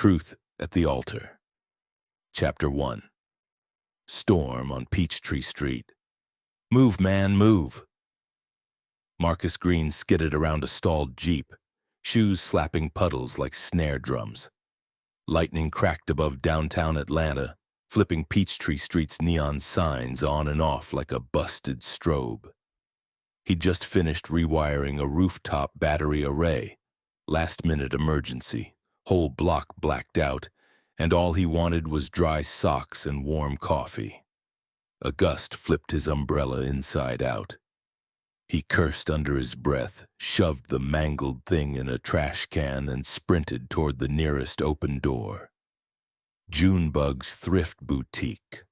Truth at the Altar. Chapter 1. Storm on Peachtree Street. Move, man, move. Marcus Green skidded around a stalled Jeep, shoes slapping puddles like snare drums. Lightning cracked above downtown Atlanta, flipping Peachtree Street's neon signs on and off like a busted strobe. He'd just finished rewiring a rooftop battery array. Last-minute emergency, whole block blacked out, and all he wanted was dry socks and warm coffee. A gust flipped his umbrella inside out. He cursed under his breath, shoved the mangled thing in a trash can, and sprinted toward the nearest open door. Junebug's Thrift Boutique,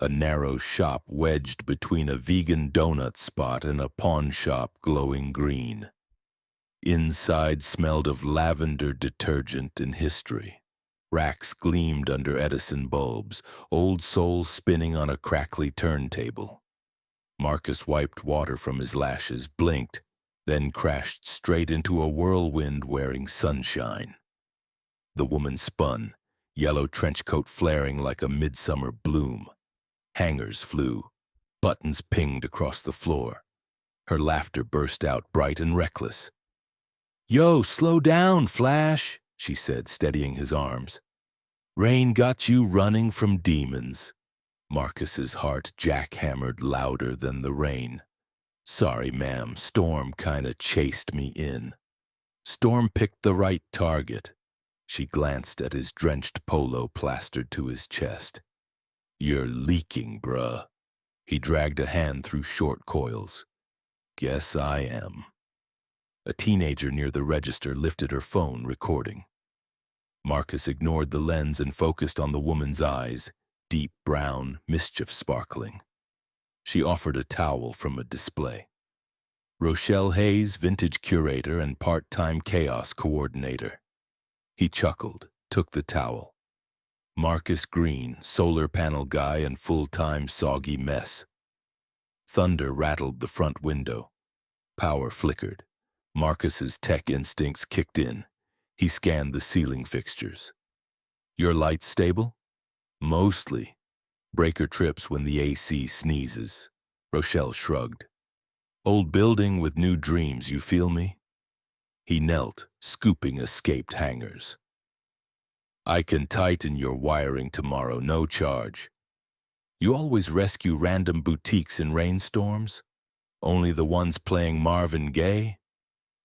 a narrow shop wedged between a vegan donut spot and a pawn shop glowing green. Inside smelled of lavender detergent and history. Racks gleamed under Edison bulbs, old souls spinning on a crackly turntable. Marcus wiped water from his lashes, blinked, then crashed straight into a whirlwind wearing sunshine. The woman spun, yellow trench coat flaring like a midsummer bloom. Hangers flew, buttons pinged across the floor. Her laughter burst out bright and reckless. "Yo, slow down, Flash," she said, steadying his arms. "Rain got you running from demons." Marcus's heart jackhammered louder than the rain. "Sorry, ma'am, Storm kinda chased me in." Storm picked the right target. She glanced at his drenched polo plastered to his chest. "You're leaking, bruh." He dragged a hand through short coils. "Guess I am." A teenager near the register lifted her phone, recording. Marcus ignored the lens and focused on the woman's eyes, deep brown, mischief sparkling. She offered a towel from a display. Rochelle Hayes, vintage curator and part-time chaos coordinator. He chuckled, took the towel. Marcus Green, solar panel guy and full-time soggy mess. Thunder rattled the front window. Power flickered. Marcus's tech instincts kicked in. He scanned the ceiling fixtures. "Your lights stable?" "Mostly. Breaker trips when the AC sneezes." Rochelle shrugged. "Old building with new dreams, you feel me?" He knelt, scooping escaped hangers. "I can tighten your wiring tomorrow, no charge." "You always rescue random boutiques in rainstorms? Only the ones playing Marvin Gaye?"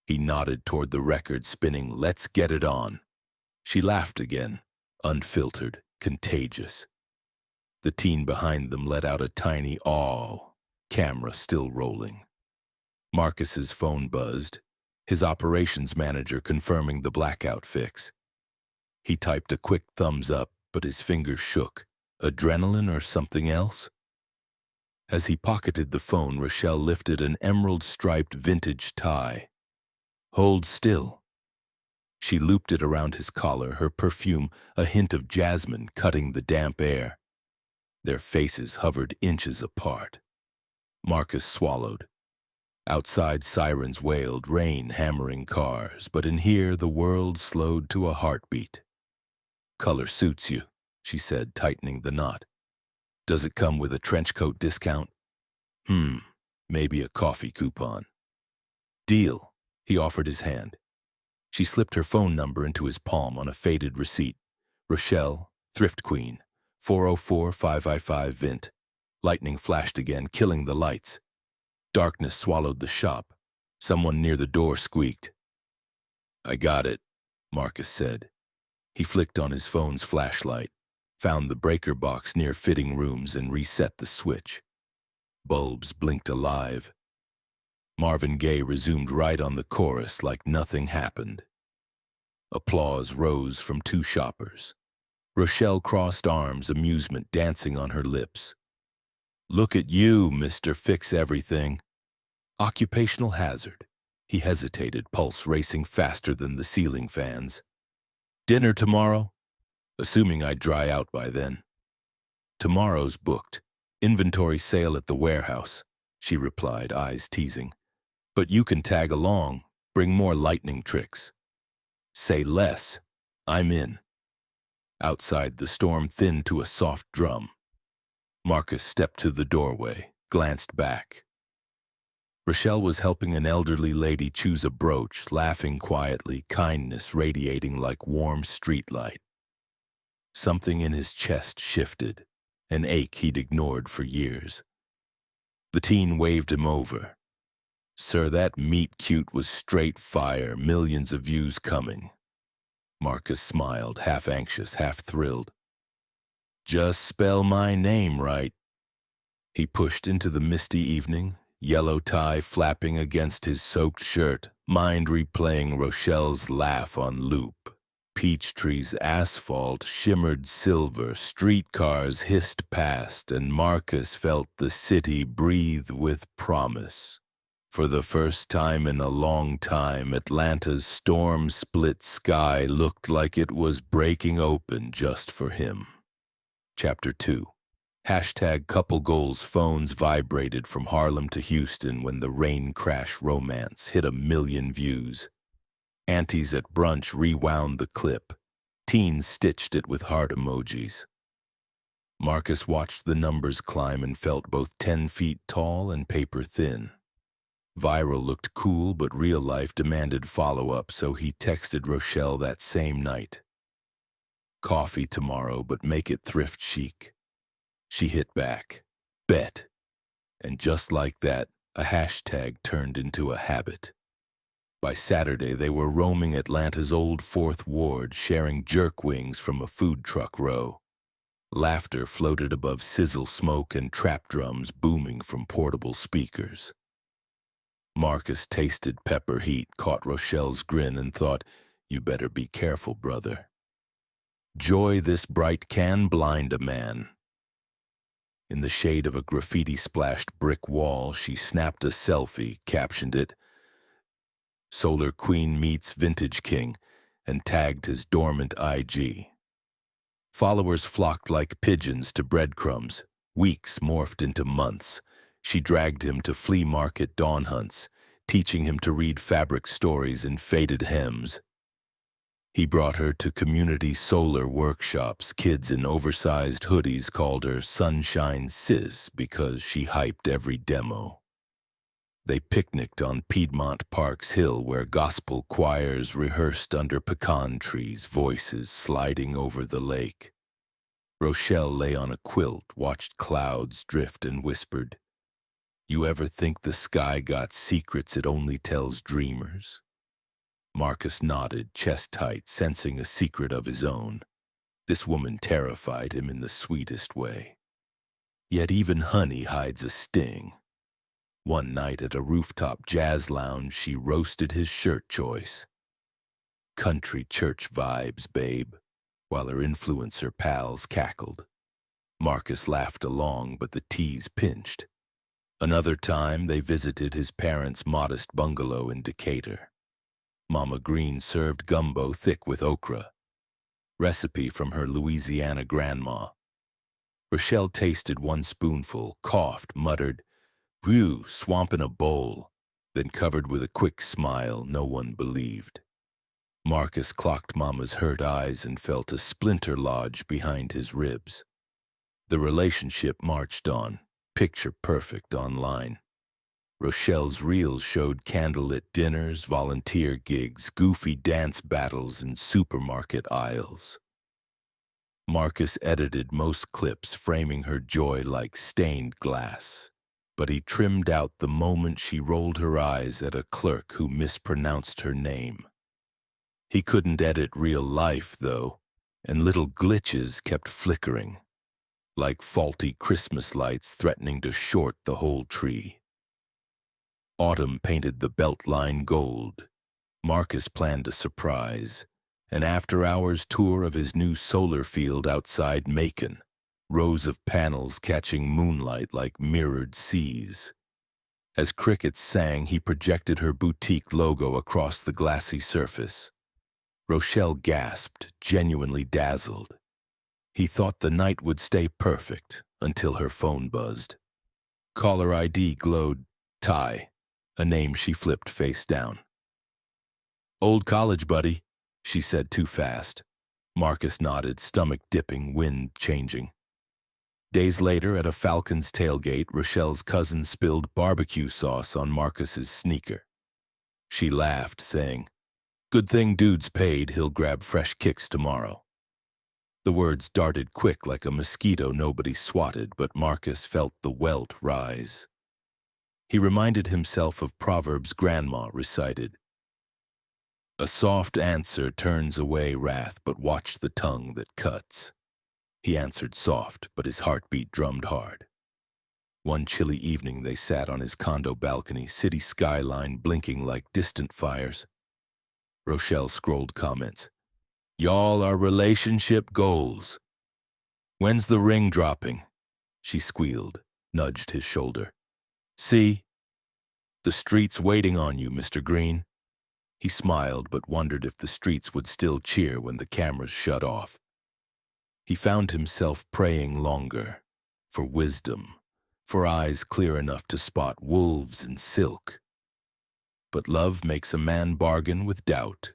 He nodded toward the record spinning "Let's Get It On." She laughed again, unfiltered, contagious. The teen behind them let out a tiny "aw," camera still rolling. Marcus's phone buzzed, his operations manager confirming the blackout fix. He typed a quick thumbs up, but his fingers shook. Adrenaline or something else? As he pocketed the phone, Rochelle lifted an emerald-striped vintage tie. "Hold still." She looped it around his collar, her perfume a hint of jasmine cutting the damp air. Their faces hovered inches apart. Marcus swallowed. Outside sirens wailed, rain hammering cars, but in here the world slowed to a heartbeat. "Color suits you," she said, tightening the knot. "Does it come with a trench coat discount?" Maybe a coffee coupon." "Deal." He offered his hand. She slipped her phone number into his palm on a faded receipt. Rochelle, Thrift Queen, 404-555 Vint. Lightning flashed again, killing the lights. Darkness swallowed the shop. Someone near the door squeaked. "I got it," Marcus said. He flicked on his phone's flashlight, found the breaker box near fitting rooms and reset the switch. Bulbs blinked alive. Marvin Gaye resumed right on the chorus like nothing happened. Applause rose from two shoppers. Rochelle crossed arms, amusement dancing on her lips. "Look at you, Mr. Fix-Everything." Occupational hazard. He hesitated, pulse racing faster than the ceiling fans. "Dinner tomorrow?" "Assuming I dry out by then." "Tomorrow's booked. Inventory sale at the warehouse," she replied, eyes teasing. "But you can tag along, bring more lightning tricks." "Say less. I'm in." Outside, the storm thinned to a soft drum. Marcus stepped to the doorway, glanced back. Rochelle was helping an elderly lady choose a brooch, laughing quietly, kindness radiating like warm streetlight. Something in his chest shifted, an ache he'd ignored for years. The teen waved him over. "Sir, that meet-cute was straight fire, millions of views coming." Marcus smiled, half anxious, half thrilled. "Just spell my name right." He pushed into the misty evening, yellow tie flapping against his soaked shirt, mind replaying Rochelle's laugh on loop. Peachtree's asphalt shimmered silver, streetcars hissed past, and Marcus felt the city breathe with promise. For the first time in a long time, Atlanta's storm-split sky looked like it was breaking open just for him. Chapter 2. #couple goals phones vibrated from Harlem to Houston when the rain crash romance hit 1,000,000 views. Aunties at brunch rewound the clip. Teens stitched it with heart emojis. Marcus watched the numbers climb and felt both 10 feet tall and paper thin. Viral looked cool, but real life demanded follow-up, so he texted Rochelle that same night. "Coffee tomorrow, but make it thrift chic." She hit back, "Bet." And just like that, a hashtag turned into a habit. By Saturday, they were roaming Atlanta's old Fourth Ward, sharing jerk wings from a food truck row. Laughter floated above sizzle smoke and trap drums booming from portable speakers. Marcus tasted pepper heat, caught Rochelle's grin, and thought, "You better be careful, brother. Joy this bright can blind a man." In the shade of a graffiti-splashed brick wall, she snapped a selfie, captioned it, "Solar Queen meets Vintage King," and tagged his dormant IG. Followers flocked like pigeons to breadcrumbs. Weeks morphed into months. She dragged him to flea market dawn hunts, teaching him to read fabric stories in faded hems. He brought her to community solar workshops. Kids in oversized hoodies called her Sunshine Sis because she hyped every demo. They picnicked on Piedmont Park's hill where gospel choirs rehearsed under pecan trees, voices sliding over the lake. Rochelle lay on a quilt, watched clouds drift, and whispered, "You ever think the sky got secrets it only tells dreamers?" Marcus nodded, chest tight, sensing a secret of his own. This woman terrified him in the sweetest way. Yet even honey hides a sting. One night at a rooftop jazz lounge, she roasted his shirt choice. "Country church vibes, babe," while her influencer pals cackled. Marcus laughed along, but the tease pinched. Another time, they visited his parents' modest bungalow in Decatur. Mama Green served gumbo thick with okra, recipe from her Louisiana grandma. Rochelle tasted one spoonful, coughed, muttered, "Whew, swamp in a bowl," then covered with a quick smile no one believed. Marcus clocked Mama's hurt eyes and felt a splinter lodge behind his ribs. The relationship marched on, picture perfect online. Rochelle's reels showed candlelit dinners, volunteer gigs, goofy dance battles, and supermarket aisles. Marcus edited most clips, framing her joy like stained glass. But he trimmed out the moment she rolled her eyes at a clerk who mispronounced her name. He couldn't edit real life, though, and little glitches kept flickering, like faulty Christmas lights threatening to short the whole tree. Autumn painted the beltline gold. Marcus planned a surprise, an after-hours tour of his new solar field outside Macon, rows of panels catching moonlight like mirrored seas. As crickets sang, he projected her boutique logo across the glassy surface. Rochelle gasped, genuinely dazzled. He thought the night would stay perfect until her phone buzzed. Caller ID glowed Ty, a name she flipped face down. "Old college buddy," she said too fast. Marcus nodded, stomach dipping, wind changing. Days later, at a Falcon's tailgate, Rochelle's cousin spilled barbecue sauce on Marcus's sneaker. She laughed, saying, "Good thing dude's paid, he'll grab fresh kicks tomorrow." The words darted quick like a mosquito nobody swatted, but Marcus felt the welt rise. He reminded himself of Proverbs grandma recited. "A soft answer turns away wrath, but watch the tongue that cuts." He answered soft, but his heartbeat drummed hard. One chilly evening they sat on his condo balcony, city skyline blinking like distant fires. Rochelle scrolled comments. "Y'all are relationship goals. When's the ring dropping?" She squealed, nudged his shoulder. "See? The street's waiting on you, Mr. Green." He smiled, but wondered if the streets would still cheer when the cameras shut off. He found himself praying longer, for wisdom, for eyes clear enough to spot wolves in silk. But love makes a man bargain with doubt.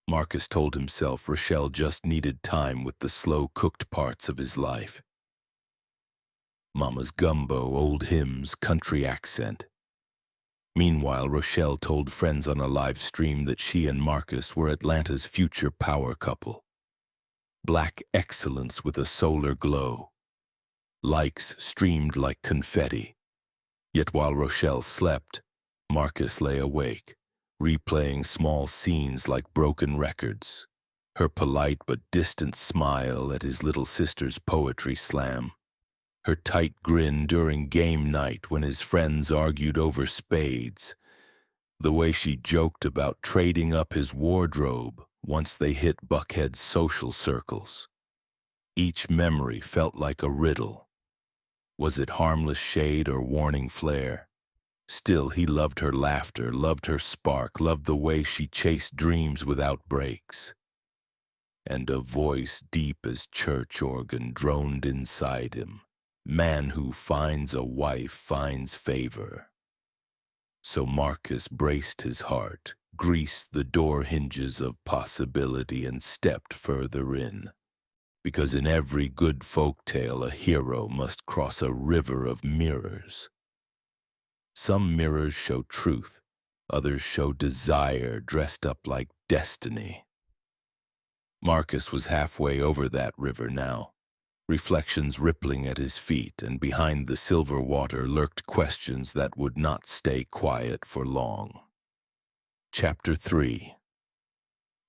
Marcus told himself Rochelle just needed time with the slow-cooked parts of his life. Mama's gumbo, old hymns, country accent. Meanwhile, Rochelle told friends on a live stream that she and Marcus were Atlanta's future power couple. Black excellence with a solar glow. Likes streamed like confetti. Yet while Rochelle slept, Marcus lay awake, replaying small scenes like broken records. Her polite but distant smile at his little sister's poetry slam. Her tight grin during game night when his friends argued over spades. The way she joked about trading up his wardrobe once they hit Buckhead's social circles. Each memory felt like a riddle. Was it harmless shade or warning flare? Still, he loved her laughter, loved her spark, loved the way she chased dreams without breaks. And a voice deep as church organ droned inside him. Man who finds a wife finds favor. So Marcus braced his heart, greased the door hinges of possibility, and stepped further in. Because in every good folk tale a hero must cross a river of mirrors. Some mirrors show truth, others show desire dressed up like destiny. Marcus was halfway over that river now, reflections rippling at his feet, and behind the silver water lurked questions that would not stay quiet for long. Chapter 3.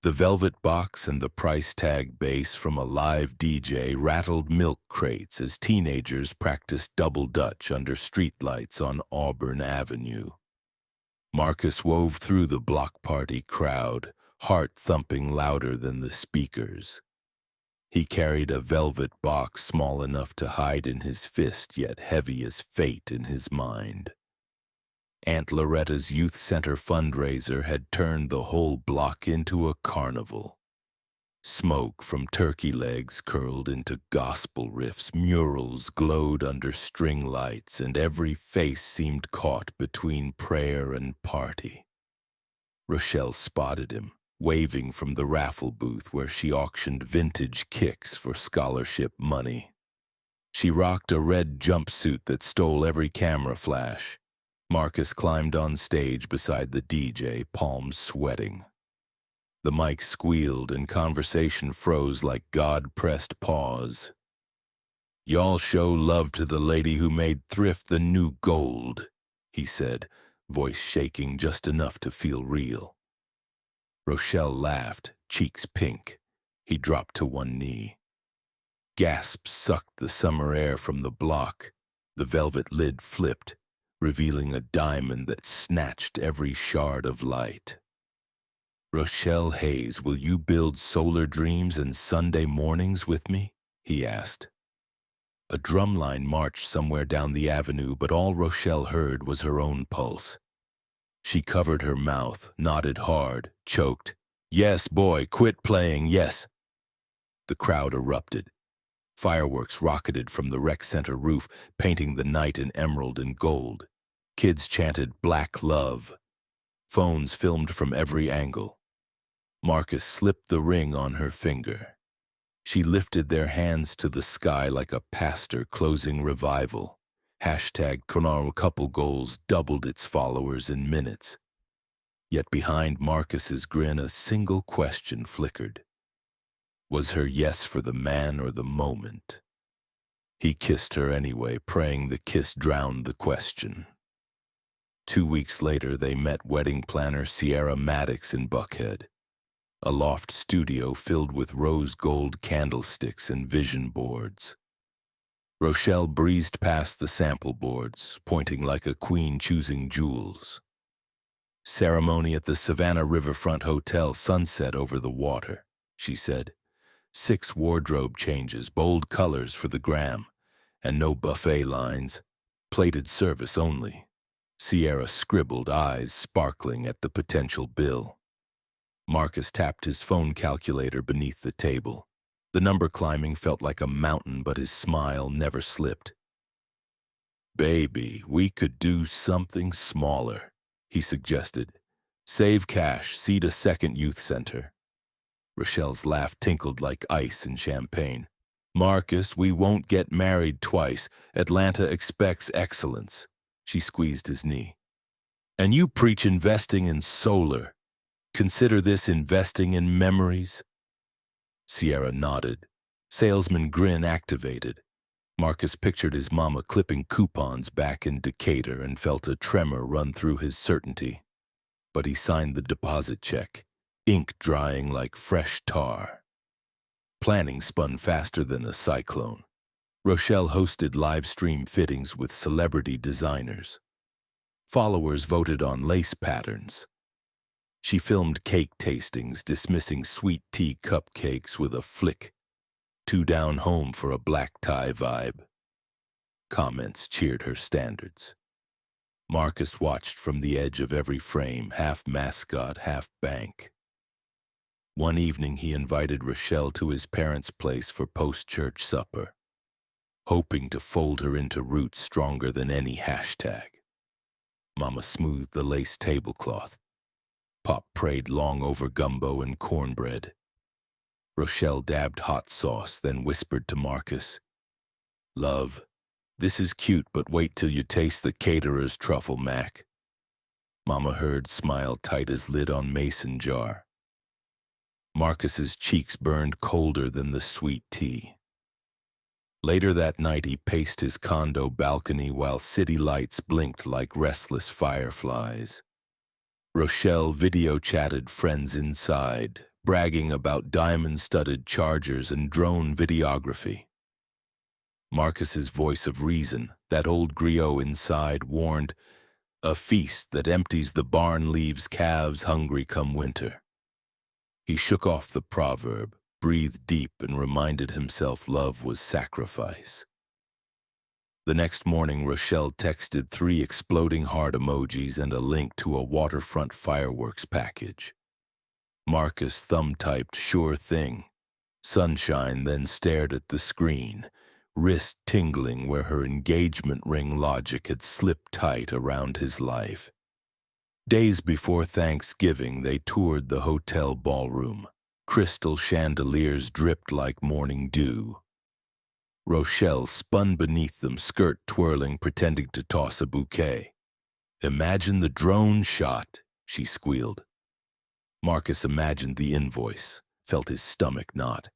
The velvet box and the price tag bass from a live DJ rattled milk crates as teenagers practiced double dutch under streetlights on Auburn Avenue. Marcus wove through the block party crowd, heart thumping louder than the speakers. He carried a velvet box small enough to hide in his fist, yet heavy as fate in his mind. Aunt Loretta's youth center fundraiser had turned the whole block into a carnival. Smoke from turkey legs curled into gospel riffs, murals glowed under string lights, and every face seemed caught between prayer and party. Rochelle spotted him, waving from the raffle booth where she auctioned vintage kicks for scholarship money. She rocked a red jumpsuit that stole every camera flash. Marcus climbed on stage beside the DJ, palms sweating. The mic squealed and conversation froze like God pressed pause. "Y'all show love to the lady who made thrift the new gold," he said, voice shaking just enough to feel real. Rochelle laughed, cheeks pink. He dropped to one knee. Gasps sucked the summer air from the block. The velvet lid flipped, revealing a diamond that snatched every shard of light. "Rochelle Hayes, will you build solar dreams and Sunday mornings with me?" he asked. A drumline marched somewhere down the avenue, but all Rochelle heard was her own pulse. She covered her mouth, nodded hard, choked. "Yes, boy, quit playing, yes." The crowd erupted. Fireworks rocketed from the rec center roof, painting the night in emerald and gold. Kids chanted "Black Love." Phones filmed from every angle. Marcus slipped the ring on her finger. She lifted their hands to the sky like a pastor closing revival. Hashtag Konar couple goals doubled its followers in minutes. Yet behind Marcus's grin, a single question flickered. Was her yes for the man or the moment? He kissed her anyway, praying the kiss drowned the question. 2 weeks later, they met wedding planner Sierra Maddox in Buckhead, a loft studio filled with rose gold candlesticks and vision boards. Rochelle breezed past the sample boards, pointing like a queen choosing jewels. Ceremony at the Savannah Riverfront Hotel, sunset over the water, she said. 6 wardrobe changes, bold colors for the gram, and no buffet lines, plated service only. Sierra scribbled, eyes sparkling at the potential bill. Marcus tapped his phone calculator beneath the table. The number climbing felt like a mountain, but his smile never slipped. Baby, we could do something smaller, he suggested. Save cash, seed a second youth center. Rochelle's laugh tinkled like ice in champagne. Marcus, we won't get married twice. Atlanta expects excellence. She squeezed his knee. And you preach investing in solar. Consider this investing in memories? Sierra nodded. Salesman grin activated. Marcus pictured his mama clipping coupons back in Decatur and felt a tremor run through his certainty. But he signed the deposit check, ink drying like fresh tar. Planning spun faster than a cyclone. Rochelle hosted live stream fittings with celebrity designers. Followers voted on lace patterns. She filmed cake tastings, dismissing sweet tea cupcakes with a flick. 2 down home for a black tie vibe. Comments cheered her standards. Marcus watched from the edge of every frame, half mascot, half bank. One evening he invited Rochelle to his parents' place for post-church supper, hoping to fold her into roots stronger than any hashtag. Mama smoothed the lace tablecloth. Pop prayed long over gumbo and cornbread. Rochelle dabbed hot sauce, then whispered to Marcus, "Love, this is cute, but wait till you taste the caterer's truffle mac." Mama heard, smiled tight as lid on mason jar. Marcus's cheeks burned colder than the sweet tea. Later that night he paced his condo balcony while city lights blinked like restless fireflies. Rochelle video chatted friends inside, bragging about diamond-studded chargers and drone videography. Marcus's voice of reason, that old griot inside, warned, "A feast that empties the barn leaves calves hungry come winter." He shook off the proverb, breathed deep, and reminded himself love was sacrifice. The next morning, Rochelle texted 3 exploding heart emojis and a link to a waterfront fireworks package. Marcus thumb-typed "sure thing." Sunshine then stared at the screen, wrist tingling where her engagement ring logic had slipped tight around his life. Days before Thanksgiving, they toured the hotel ballroom. Crystal chandeliers dripped like morning dew. Rochelle spun beneath them, skirt twirling, pretending to toss a bouquet. "Imagine the drone shot," she squealed. Marcus imagined the invoice, felt his stomach knot.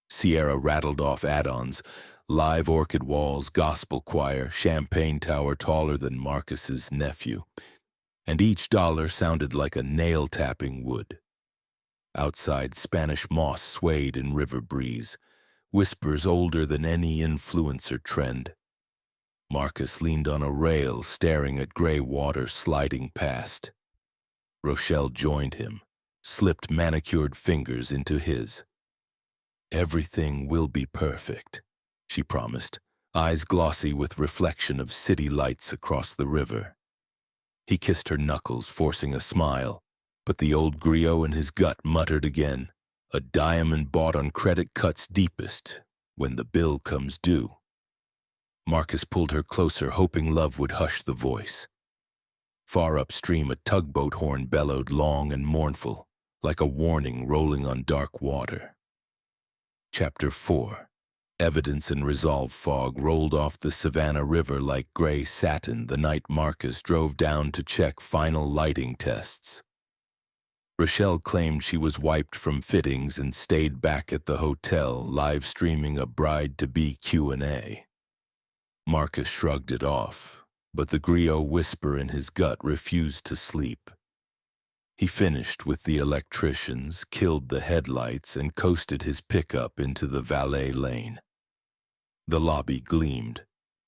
Sierra rattled off add-ons, live orchid walls, gospel choir, champagne tower taller than Marcus's nephew, and each dollar sounded like a nail-tapping wood. Outside, Spanish moss swayed in river breeze, whispers older than any influencer trend. Marcus leaned on a rail, staring at gray water sliding past. Rochelle joined him, slipped manicured fingers into his. "Everything will be perfect," she promised, eyes glossy with reflection of city lights across the river. He kissed her knuckles, forcing a smile, but the old griot in his gut muttered again, "A diamond bought on credit cuts deepest when the bill comes due." Marcus pulled her closer, hoping love would hush the voice. Far upstream, a tugboat horn bellowed long and mournful, like a warning rolling on dark water. Chapter 4. Evidence and resolve fog rolled off the Savannah River like gray satin the night Marcus drove down to check final lighting tests. Rochelle claimed she was wiped from fittings and stayed back at the hotel live streaming a bride-to-be Q&A. Marcus shrugged it off, but the griot whisper in his gut refused to sleep. He finished with the electricians, killed the headlights, and coasted his pickup into the valet lane. The lobby gleamed,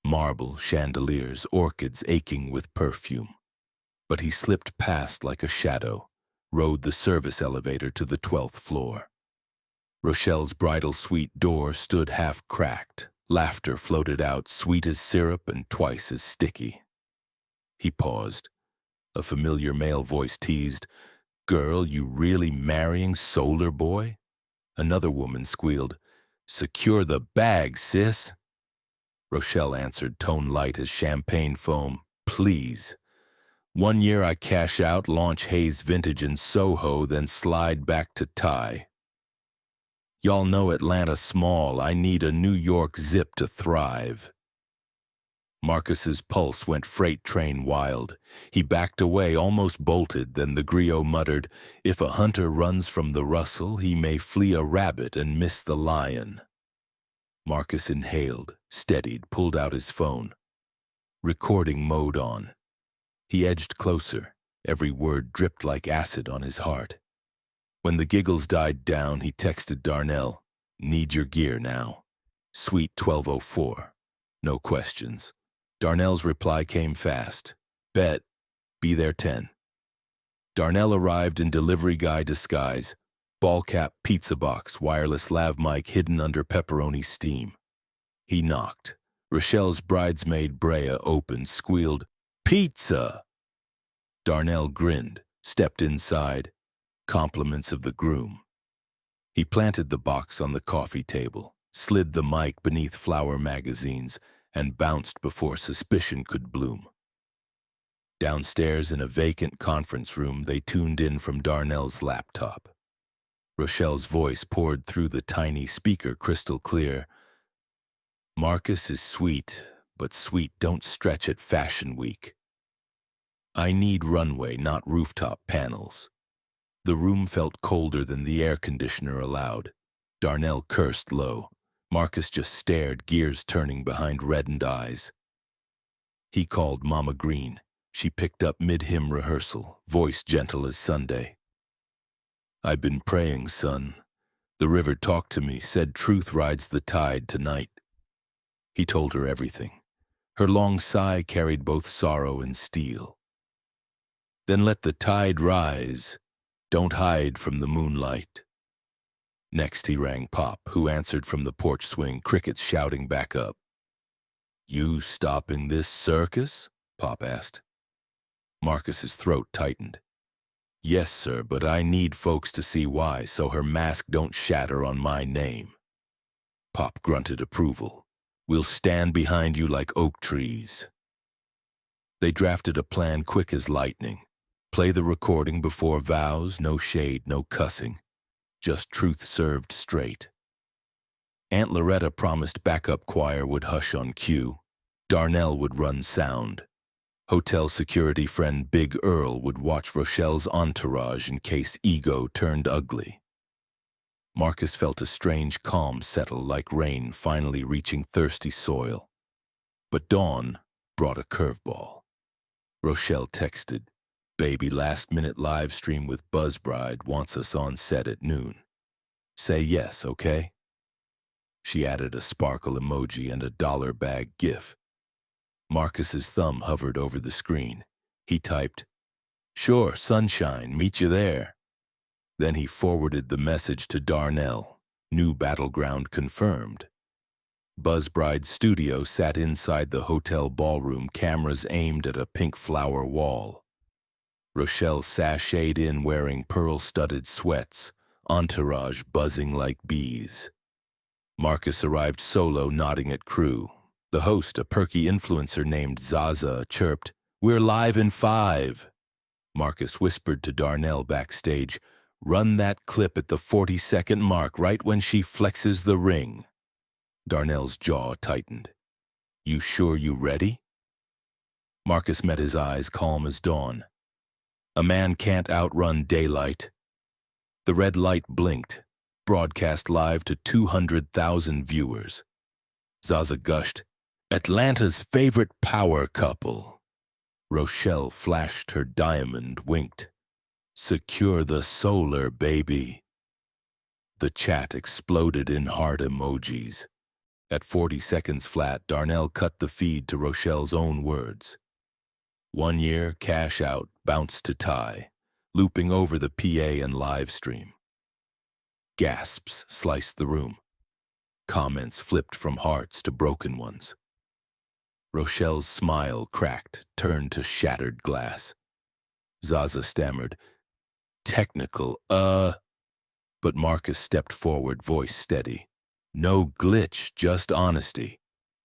marble chandeliers, orchids aching with perfume. But he slipped past like a shadow, rode the service elevator to the 12th floor. Rochelle's bridal suite door stood half-cracked. Laughter floated out, sweet as syrup and twice as sticky. He paused. A familiar male voice teased, "Girl, you really marrying Solar Boy?" Another woman squealed, "Secure the bag, sis." Rochelle answered, tone light as champagne foam, "Please. 1 year I cash out, launch Hayes Vintage in Soho, then slide back to Thai. Y'all know Atlanta small, I need a New York zip to thrive." Marcus's pulse went freight train wild. He backed away, almost bolted, then the griot muttered, "If a hunter runs from the rustle, he may flee a rabbit and miss the lion." Marcus inhaled, steadied, pulled out his phone. Recording mode on. He edged closer. Every word dripped like acid on his heart. When the giggles died down, he texted Darnell, "Need your gear now. Suite 1204. No questions." Darnell's reply came fast. "Bet. Be there 10. Darnell arrived in delivery guy disguise. Ball cap, pizza box, wireless lav mic hidden under pepperoni steam. He knocked. Rochelle's bridesmaid Brea opened, squealed, "Pizza!" Darnell grinned, stepped inside. Compliments of the groom. He planted the box on the coffee table, slid the mic beneath flower magazines, and bounced before suspicion could bloom. Downstairs in a vacant conference room, they tuned in from Darnell's laptop. Rochelle's voice poured through the tiny speaker crystal clear. "Marcus is sweet, but sweet don't stretch at Fashion Week. I need runway, not rooftop panels." The room felt colder than the air conditioner allowed. Darnell cursed low. Marcus just stared, gears turning behind reddened eyes. He called Mama Green. She picked up mid-hymn rehearsal, voice gentle as Sunday. "I've been praying, son. The river talked to me, said truth rides the tide tonight." He told her everything. Her long sigh carried both sorrow and steel. "Then let the tide rise. Don't hide from the moonlight." Next he rang Pop, who answered from the porch swing, crickets shouting back up. "You stopping this circus?" Pop asked. Marcus's throat tightened. "Yes, sir, but I need folks to see why, so her mask don't shatter on my name." Pop grunted approval. "We'll stand behind you like oak trees." They drafted a plan quick as lightning. Play the recording before vows, no shade, no cussing. Just truth served straight. Aunt Loretta promised backup choir would hush on cue. Darnell would run sound. Hotel security friend Big Earl would watch Rochelle's entourage in case ego turned ugly. Marcus felt a strange calm settle like rain finally reaching thirsty soil. But dawn brought a curveball. Rochelle texted, "Baby, last-minute live stream with Buzzbride wants us on set at noon. Say yes, okay?" She added a sparkle emoji and a dollar bag gif. Marcus's thumb hovered over the screen. He typed, "Sure, sunshine, meet you there." Then he forwarded the message to Darnell. New battleground confirmed. Buzzbride's studio sat inside the hotel ballroom, cameras aimed at a pink flower wall. Rochelle sashayed in wearing pearl-studded sweats, entourage buzzing like bees. Marcus arrived solo, nodding at crew. The host, a perky influencer named Zaza, chirped, "We're live in 5." Marcus whispered to Darnell backstage, Run that clip at the 40-second mark right when she flexes the ring. Darnell's jaw tightened. You sure you ready? Marcus met his eyes calm as dawn. A man can't outrun daylight. The red light blinked, broadcast live to 200,000 viewers. Zaza gushed, Atlanta's favorite power couple. Rochelle flashed her diamond, winked. Secure the solar, baby. The chat exploded in heart emojis. At 40 seconds flat, Darnell cut the feed to Rochelle's own words. 1 year, cash out, bounce to tie, looping over the PA and live stream. Gasps sliced the room. Comments flipped from hearts to broken ones. Rochelle's smile cracked, turned to shattered glass. Zaza stammered, technical, But Marcus stepped forward, voice steady. No glitch, just honesty.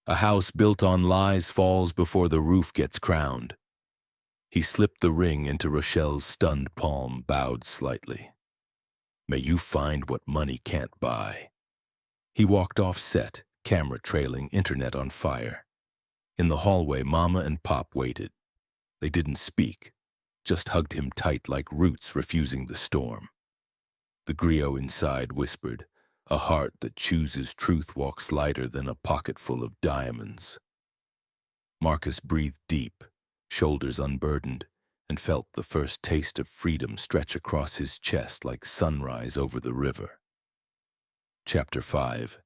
A house built on lies falls before the roof gets crowned. He slipped the ring into Rochelle's stunned palm, bowed slightly. May you find what money can't buy. He walked off set, camera trailing, internet on fire. In the hallway, Mama and Pop waited. They didn't speak, just hugged him tight like roots refusing the storm. The griot inside whispered, a heart that chooses truth walks lighter than a pocket full of diamonds. Marcus breathed deep, shoulders unburdened, and felt the first taste of freedom stretch across his chest like sunrise over the river. Chapter 5.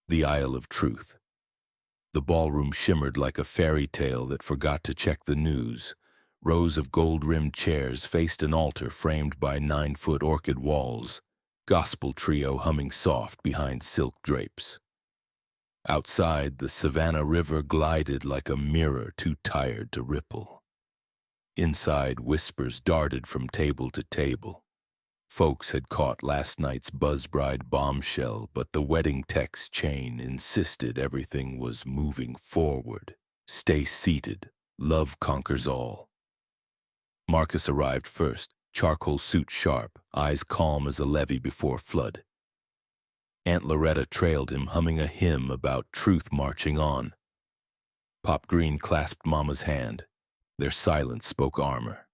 The Isle of Truth. The ballroom shimmered like a fairy tale that forgot to check the news. Rows of gold-rimmed chairs faced an altar framed by 9-foot orchid walls, gospel trio humming soft behind silk drapes. Outside, the Savannah River glided like a mirror too tired to ripple. Inside, whispers darted from table to table. Folks had caught last night's buzzbride bombshell, but the wedding text chain insisted everything was moving forward. Stay seated. Love conquers all. Marcus arrived first, charcoal suit sharp, eyes calm as a levee before flood. Aunt Loretta trailed him, humming a hymn about truth marching on. Pop Green clasped Mama's hand. Their silence spoke armor.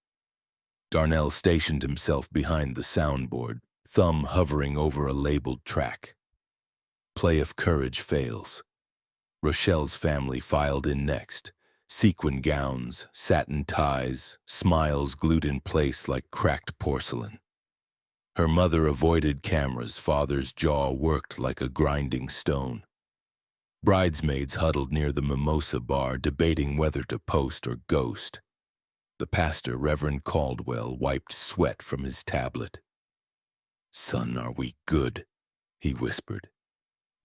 Darnell stationed himself behind the soundboard, thumb hovering over a labeled track. Play of courage fails. Rochelle's family filed in next. Sequin gowns, satin ties, smiles glued in place like cracked porcelain. Her mother avoided cameras, father's jaw worked like a grinding stone. Bridesmaids huddled near the mimosa bar, debating whether to post or ghost. The pastor, Reverend Caldwell, wiped sweat from his tablet. Son, are we good? He whispered.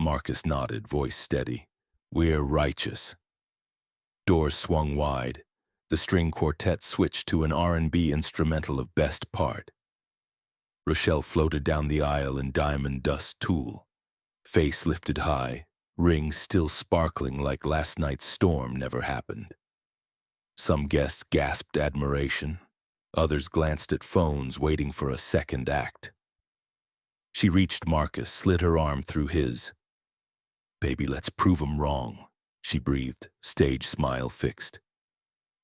Marcus nodded, voice steady. We're righteous. Doors swung wide. The string quartet switched to an R&B instrumental of best part. Rochelle floated down the aisle in diamond dust tulle. Face lifted high, ring still sparkling like last night's storm never happened. Some guests gasped admiration. Others glanced at phones, waiting for a second act. She reached Marcus, slid her arm through his. Baby, let's prove 'em wrong, she breathed, stage smile fixed.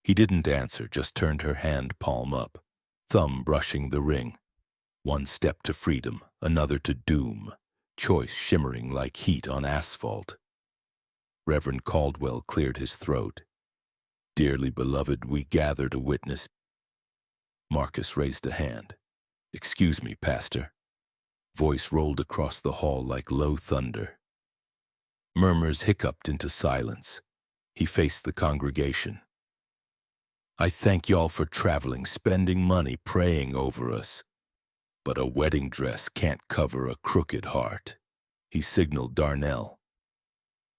He didn't answer, just turned her hand palm up, thumb brushing the ring. One step to freedom, another to doom, choice shimmering like heat on asphalt. Reverend Caldwell cleared his throat. Dearly beloved, we gather to witness. Marcus raised a hand. Excuse me, Pastor. Voice rolled across the hall like low thunder. Murmurs hiccuped into silence. He faced the congregation. I thank y'all for traveling, spending money, praying over us. But a wedding dress can't cover a crooked heart. He signaled Darnell.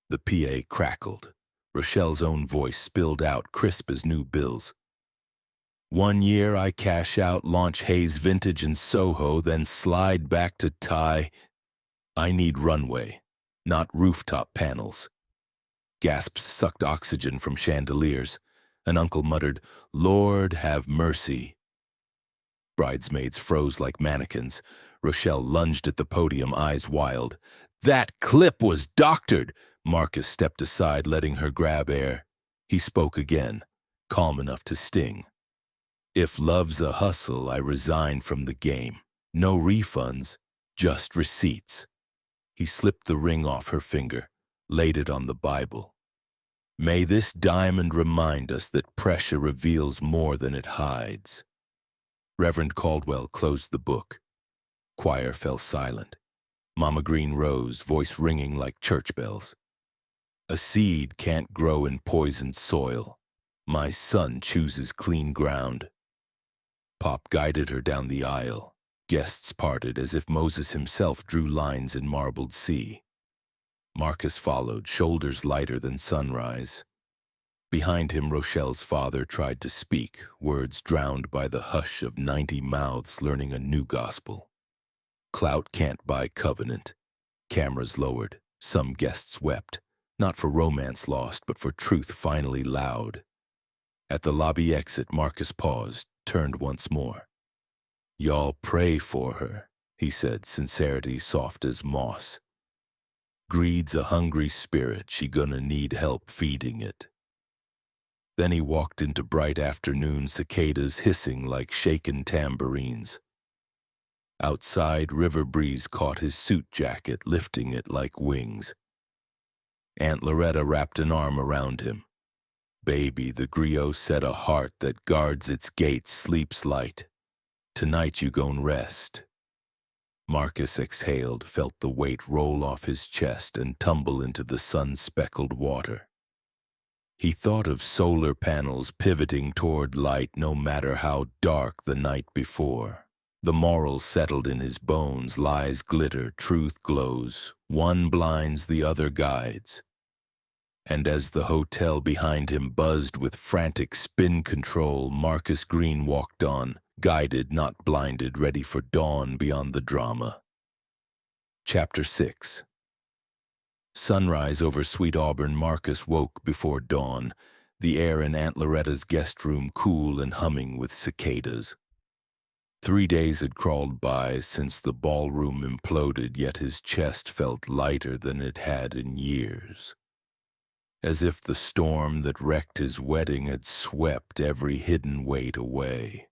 The PA crackled. Rochelle's own voice spilled out, crisp as new bills. 1 year I cash out, launch Hayes Vintage in Soho, then slide back to tie. I need runway, not rooftop panels. Gasps sucked oxygen from chandeliers. An uncle muttered, Lord have mercy. Bridesmaids froze like mannequins. Rochelle lunged at the podium, eyes wild. That clip was doctored! Marcus stepped aside, letting her grab air. He spoke again, calm enough to sting. If love's a hustle, I resign from the game. No refunds, just receipts. He slipped the ring off her finger, laid it on the Bible. May this diamond remind us that pressure reveals more than it hides. Reverend Caldwell closed the book. Choir fell silent. Mama Green rose, voice ringing like church bells. A seed can't grow in poisoned soil. My son chooses clean ground. Pop guided her down the aisle. Guests parted as if Moses himself drew lines in marbled sea. Marcus followed, shoulders lighter than sunrise. Behind him, Rochelle's father tried to speak, words drowned by the hush of 90 mouths learning a new gospel. Clout can't buy covenant. Cameras lowered. Some guests wept, not for romance lost, but for truth finally loud. At the lobby exit, Marcus paused, turned once more. Y'all pray for her, he said, sincerity soft as moss. Greed's a hungry spirit, she gonna need help feeding it. Then he walked into bright afternoon, cicadas hissing like shaken tambourines. Outside, river breeze caught his suit jacket, lifting it like wings. Aunt Loretta wrapped an arm around him. Baby, the griot said a heart that guards its gates sleeps light. Tonight you gon' rest. Marcus exhaled, felt the weight roll off his chest and tumble into the sun-speckled water. He thought of solar panels pivoting toward light no matter how dark the night before. The morals settled in his bones, lies glitter, truth glows. One blinds, the other guides. And as the hotel behind him buzzed with frantic spin control, Marcus Green walked on, guided, not blinded, ready for dawn beyond the drama. Chapter 6. Sunrise over Sweet Auburn. Marcus woke before dawn, the air in Aunt Loretta's guest room cool and humming with cicadas. 3 days had crawled by since the ballroom imploded, yet his chest felt lighter than it had in years. As if the storm that wrecked his wedding had swept every hidden weight away.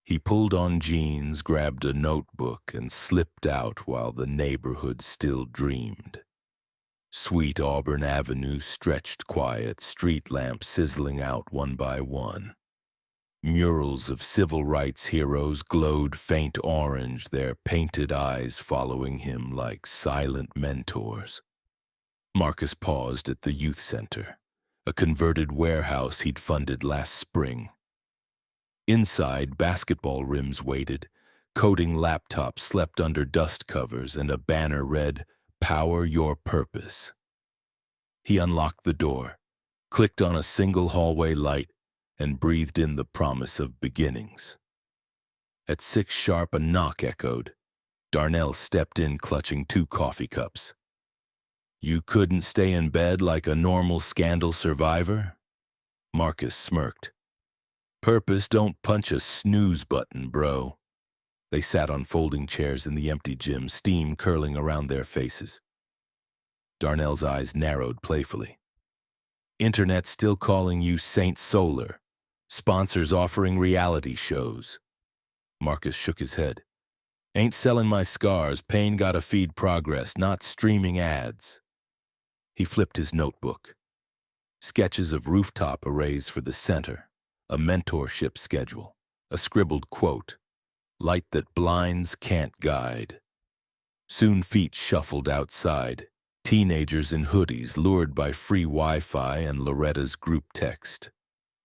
He pulled on jeans, grabbed a notebook, and slipped out while the neighborhood still dreamed. Sweet Auburn Avenue stretched quiet, street lamps sizzling out one by one. Murals of civil rights heroes glowed faint orange, their painted eyes following him like silent mentors. Marcus paused at the youth center, a converted warehouse he'd funded last spring. Inside, basketball rims waited, coding laptops slept under dust covers, and a banner read, "Power Your Purpose." He unlocked the door, clicked on a single hallway light, and breathed in the promise of beginnings. At 6 sharp, a knock echoed. Darnell stepped in, clutching 2 coffee cups. You couldn't stay in bed like a normal scandal survivor? Marcus smirked. Purpose don't punch a snooze button, bro. They sat on folding chairs in the empty gym, steam curling around their faces. Darnell's eyes narrowed playfully. Internet still calling you Saint Solar. Sponsors offering reality shows. Marcus shook his head. Ain't selling my scars, pain gotta feed progress, not streaming ads. He flipped his notebook. Sketches of rooftop arrays for the center, a mentorship schedule, a scribbled quote, light that blinds can't guide. Soon feet shuffled outside, teenagers in hoodies lured by free Wi-Fi and Loretta's group text.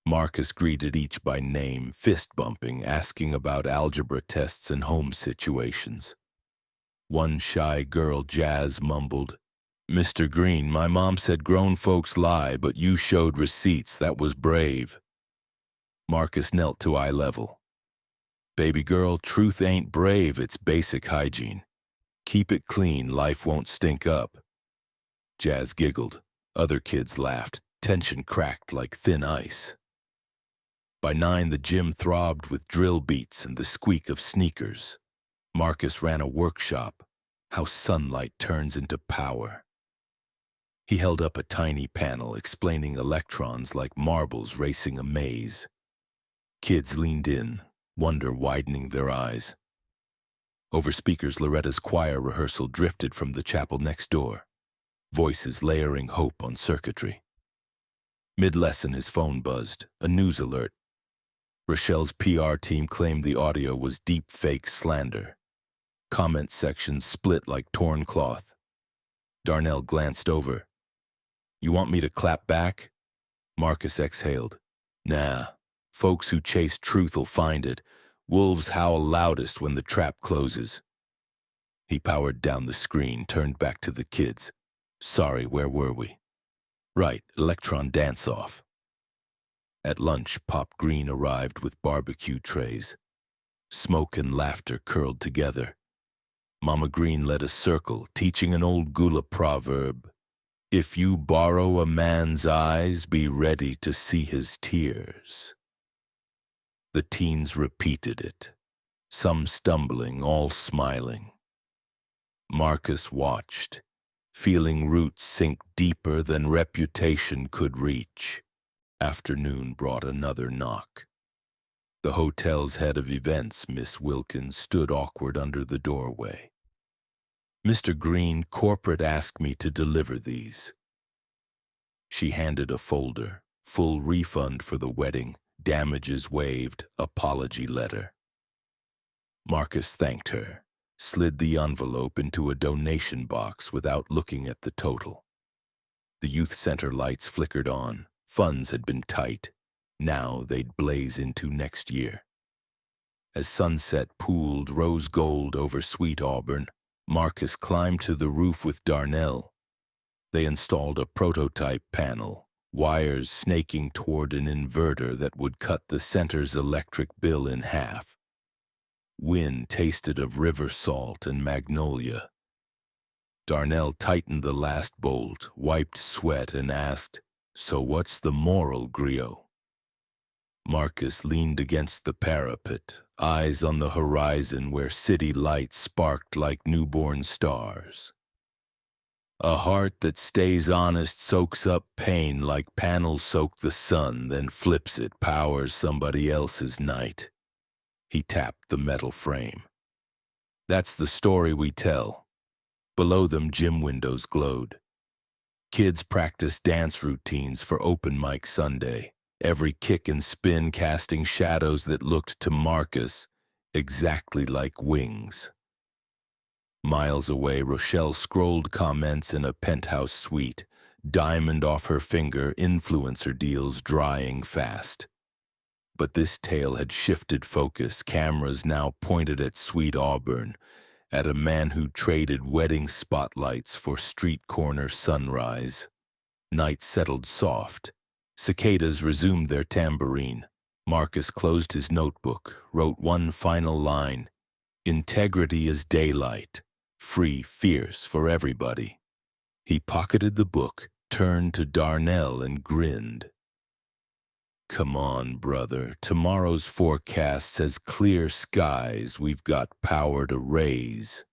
Marcus greeted each by name, fist-bumping, asking about algebra tests and home situations. One shy girl, Jazz, mumbled, Mr. Green, my mom said grown folks lie, but you showed receipts. That was brave. Marcus knelt to eye level. Baby girl, truth ain't brave, it's basic hygiene. Keep it clean, life won't stink up. Jazz giggled. Other kids laughed. Tension cracked like thin ice. By 9, the gym throbbed with drill beats and the squeak of sneakers. Marcus ran a workshop, how sunlight turns into power. He held up a tiny panel explaining electrons like marbles racing a maze. Kids leaned in, wonder widening their eyes. Over speakers, Loretta's choir rehearsal drifted from the chapel next door, voices layering hope on circuitry. Mid-lesson, his phone buzzed, a news alert. Rochelle's PR team claimed the audio was deep fake slander. Comment sections split like torn cloth. Darnell glanced over. "You want me to clap back?" Marcus exhaled. "Nah, folks who chase truth'll find it. Wolves howl loudest when the trap closes." He powered down the screen, turned back to the kids. "Sorry, where were we?" "Right, Electron dance-off." At lunch, Pop Green arrived with barbecue trays. Smoke and laughter curled together. Mama Green led a circle, teaching an old Gula proverb. "If you borrow a man's eyes, be ready to see his tears." The teens repeated it, some stumbling, all smiling. Marcus watched, feeling roots sink deeper than reputation could reach. Afternoon brought another knock. The hotel's head of events, Miss Wilkins, stood awkward under the doorway. "Mr. Green, corporate asked me to deliver these." She handed a folder, full refund for the wedding, damages waived, apology letter. Marcus thanked her, slid the envelope into a donation box without looking at the total. The youth center lights flickered on. Funds had been tight. Now they'd blaze into next year. As sunset pooled rose gold over Sweet Auburn, Marcus climbed to the roof with Darnell. They installed a prototype panel, wires snaking toward an inverter that would cut the center's electric bill in half. Wind tasted of river salt and magnolia. Darnell tightened the last bolt, wiped sweat, and asked, "So what's the moral, Griot?" Marcus leaned against the parapet, eyes on the horizon where city lights sparked like newborn stars. "A heart that stays honest soaks up pain like panels soak the sun, then flips it, powers somebody else's night." He tapped the metal frame. "That's the story we tell." Below them, gym windows glowed. Kids practiced dance routines for open mic Sunday, every kick and spin casting shadows that looked to Marcus exactly like wings. Miles away, Rochelle scrolled comments in a penthouse suite, diamond off her finger, influencer deals drying fast. But this tale had shifted focus, cameras now pointed at Sweet Auburn, at a man who traded wedding spotlights for street corner sunrise. Night settled soft. Cicadas resumed their tambourine. Marcus closed his notebook, wrote one final line. "Integrity is daylight, free, fierce for everybody." He pocketed the book, turned to Darnell and grinned. "Come on, brother. Tomorrow's forecast says clear skies. We've got power to raise."